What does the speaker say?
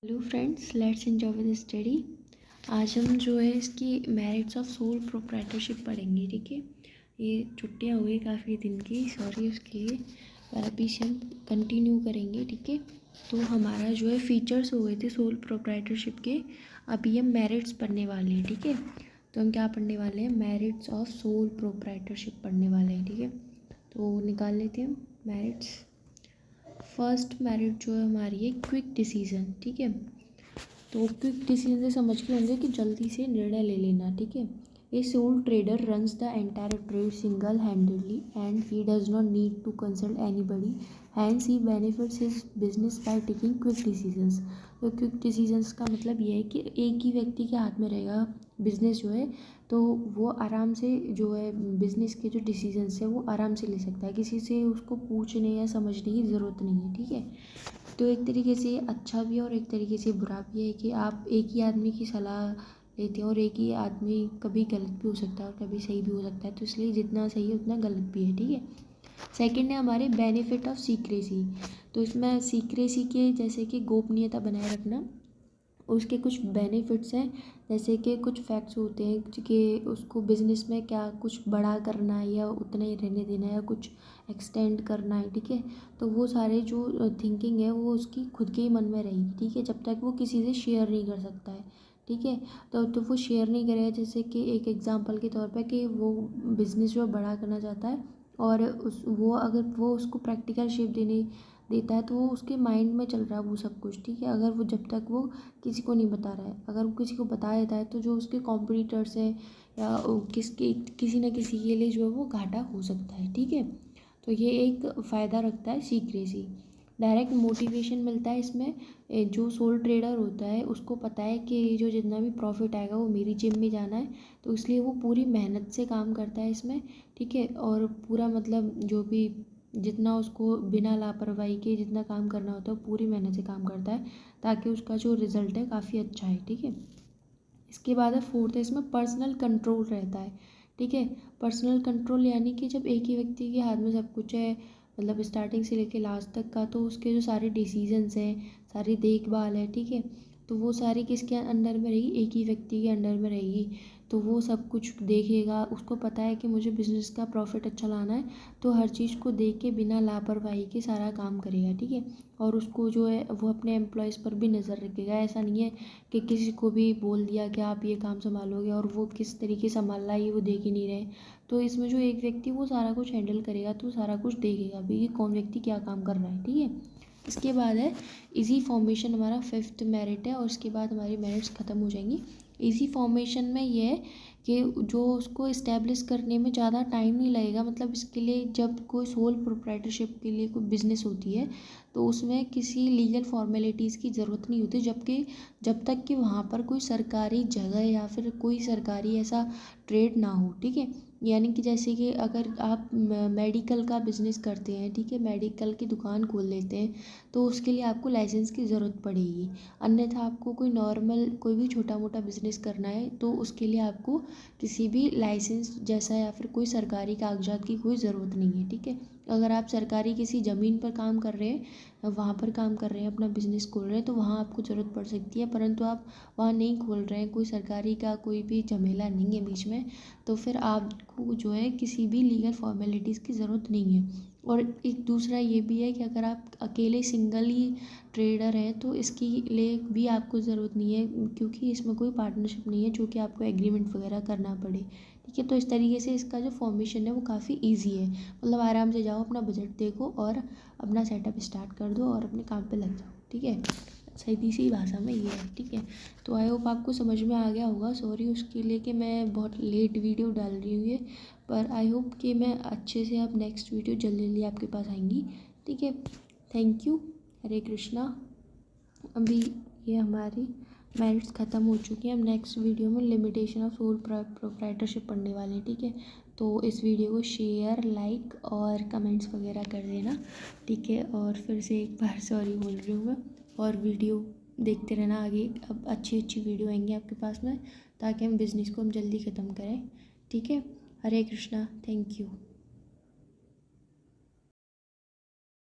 Hello friends, let's enjoy with study. आज हम जो है इसकी मेरिट्स ऑफ सोल प्रोप्राइटरशिप पढ़ेंगे। ठीक है, ये छुट्टियां हुई काफ़ी दिन की, सॉरी उसके लिए, पर अभी से हम कंटिन्यू करेंगे। ठीक है, तो हमारा जो है फीचर्स हो गए थे सोल प्रोप्राइटरशिप के, अभी हम मेरिट्स पढ़ने वाले हैं। ठीक है, तो हम क्या पढ़ने वाले हैं, मेरिट्स ऑफ सोल प्रोप्राइटरशिप पढ़ने वाले हैं। ठीक है, तो निकाल लेते हैं हम मेरिट्स। फर्स्ट मेरिट जो है हमारी है क्विक डिसीजन। ठीक है, तो क्विक डिसीजन से समझ के होंगे कि जल्दी से निर्णय ले लेना। ठीक है, a sole trader runs the entire trade single handedly and he does not need to consult anybody, hence he benefits his business by taking quick decisions. तो क्विक डिसीजंस का मतलब ये है कि एक ही व्यक्ति के हाथ में रहेगा बिजनेस जो है, तो वो आराम से जो है बिजनेस के जो डिसीजंस है वो आराम से ले सकता है, किसी से उसको पूछने या समझने की ज़रूरत नहीं है। ठीक है, तो एक तरीके से अच्छा भी है और एक तरीके से बुरा भी है कि आप एक ही आदमी की सलाह लेते हैं और एक ही आदमी कभी गलत भी हो सकता है और कभी सही भी हो सकता है, तो इसलिए जितना सही है उतना गलत भी है। ठीक है, सेकंड है हमारे बेनिफिट ऑफ सीक्रेसी। तो इसमें सीक्रेसी के जैसे कि गोपनीयता बनाए रखना, उसके कुछ बेनिफिट्स हैं, जैसे कि कुछ फैक्ट्स होते हैं कि उसको बिज़नेस में क्या कुछ बड़ा करना है या उतना ही रहने देना है या कुछ एक्सटेंड करना है। ठीक है, तो वो सारे जो थिंकिंग है वो उसकी खुद के ही मन में रहेगी। ठीक है, जब तक वो किसी से शेयर नहीं कर सकता है। ठीक है, तो वो शेयर नहीं करेगा, जैसे कि एक एग्जांपल के तौर पे कि वो बिज़नेस जो बड़ा करना चाहता है और वो अगर वो उसको प्रैक्टिकल शेप देने देता है तो वो उसके माइंड में चल रहा है वो सब कुछ। ठीक है, अगर वो जब तक वो किसी को नहीं बता रहा है, अगर वो किसी को बता देता है तो जो उसके कॉम्पिटिटर्स हैं या किसी न किसी के लिए जो है वो घाटा हो सकता है। ठीक है, तो ये एक फ़ायदा रखता है सीक्रेसी। डायरेक्ट मोटिवेशन मिलता है इसमें। जो सोल ट्रेडर होता है उसको पता है कि जो जितना भी प्रॉफिट आएगा वो मेरी जेब में जाना है, तो इसलिए वो पूरी मेहनत से काम करता है इसमें। ठीक है, और पूरा मतलब जो भी जितना उसको बिना लापरवाही के जितना काम करना होता है वो पूरी मेहनत से काम करता है, ताकि उसका जो रिज़ल्ट है काफ़ी अच्छा है। ठीक है, इसके बाद है फोर्थ है इसमें पर्सनल कंट्रोल रहता है। ठीक है, पर्सनल कंट्रोल यानी कि जब एक ही व्यक्ति के हाथ में सब कुछ है, मतलब स्टार्टिंग से लेके लास्ट तक का, तो उसके जो सारे डिसीजंस हैं, सारी देखभाल है, ठीक है, तो वो सारी किसके अंडर में रहेगी, एक ही व्यक्ति के अंडर में रहेगी। तो वो सब कुछ देखेगा, उसको पता है कि मुझे बिज़नेस का प्रॉफिट अच्छा लाना है, तो हर चीज़ को देख के बिना लापरवाही के सारा काम करेगा। ठीक है, और उसको जो है वो अपने एम्प्लॉयज़ पर भी नज़र रखेगा। ऐसा नहीं है कि किसी को भी बोल दिया कि आप ये काम संभालोगे और वो किस तरीके से संभाल रहा है ये वो देख ही नहीं रहे। तो इसमें जो एक व्यक्ति वो सारा कुछ हैंडल करेगा, तो सारा कुछ देखेगा भी कि कौन व्यक्ति क्या काम कर रहा है। ठीक है, इसके बाद है इजी फॉर्मेशन, हमारा फिफ्थ मेरिट है, और इसके बाद हमारी मेरिट्स ख़त्म हो जाएंगी। इजी फॉर्मेशन में ये है कि जो उसको इस्टेब्लिश करने में ज़्यादा टाइम नहीं लगेगा। मतलब इसके लिए जब कोई सोल प्रोप्राइटरशिप के लिए कोई बिज़नेस होती है तो उसमें किसी लीगल फॉर्मेलिटीज़ की ज़रूरत नहीं होती, जब तक कि वहाँ पर कोई सरकारी जगह या फिर कोई सरकारी ऐसा ट्रेड ना हो। ठीक है, यानी कि जैसे कि अगर आप मेडिकल का बिज़नेस करते हैं, ठीक है, मेडिकल की दुकान खोल लेते हैं, तो उसके लिए आपको लाइसेंस की ज़रूरत पड़ेगी। अन्यथा आपको कोई नॉर्मल कोई भी छोटा मोटा बिज़नेस करना है तो उसके लिए आपको किसी भी लाइसेंस जैसा या फिर कोई सरकारी कागजात की कोई ज़रूरत नहीं है। ठीक है, अगर आप सरकारी किसी ज़मीन पर काम कर रहे हैं, वहाँ पर काम कर रहे हैं, अपना बिज़नेस खोल रहे हैं, तो वहाँ आपको ज़रूरत पड़ सकती है, परंतु आप वहाँ नहीं खोल रहे हैं, कोई सरकारी का कोई भी झमेला नहीं है बीच में, तो फिर आपको जो है किसी भी लीगल फॉर्मेलिटीज़ की ज़रूरत नहीं है। और एक दूसरा ये भी है कि अगर आप अकेले सिंगल ही ट्रेडर हैं तो इसके लिए भी आपको ज़रूरत नहीं है, क्योंकि इसमें कोई पार्टनरशिप नहीं है जो कि आपको एग्रीमेंट वगैरह करना पड़े। ठीक है, तो इस तरीके से इसका जो फॉर्मेशन है वो काफ़ी ईजी है। मतलब आराम से जाओ, अपना बजट देखो और अपना सेटअप स्टार्ट कर दो और अपने काम पे लग जाओ। ठीक है, सीधी सी भाषा में ये है। ठीक है, तो आई होप आपको समझ में आ गया होगा। सॉरी उसके लिए कि मैं बहुत लेट वीडियो डाल रही हूँ ये, पर आई होप कि मैं अच्छे से अब नेक्स्ट वीडियो जल्दी जल्दी आपके पास आएंगी। ठीक है, थैंक यू, हरे कृष्णा। अभी ये हमारी मेरिट्स ख़त्म हो चुकी हैं, हम नेक्स्ट वीडियो में लिमिटेशन ऑफ सोल प्रोप्राइटरशिप पढ़ने वाले हैं। ठीक है, तो इस वीडियो को शेयर, लाइक और कमेंट्स वगैरह कर देना। ठीक है, और फिर से एक बार सॉरी बोल रही हूँ मैं, और वीडियो देखते रहना आगे, अब अच्छी अच्छी वीडियो आएंगी आपके पास में, ताकि हम बिज़नेस को हम जल्दी ख़त्म करें। ठीक है, हरे कृष्णा, थैंक यू।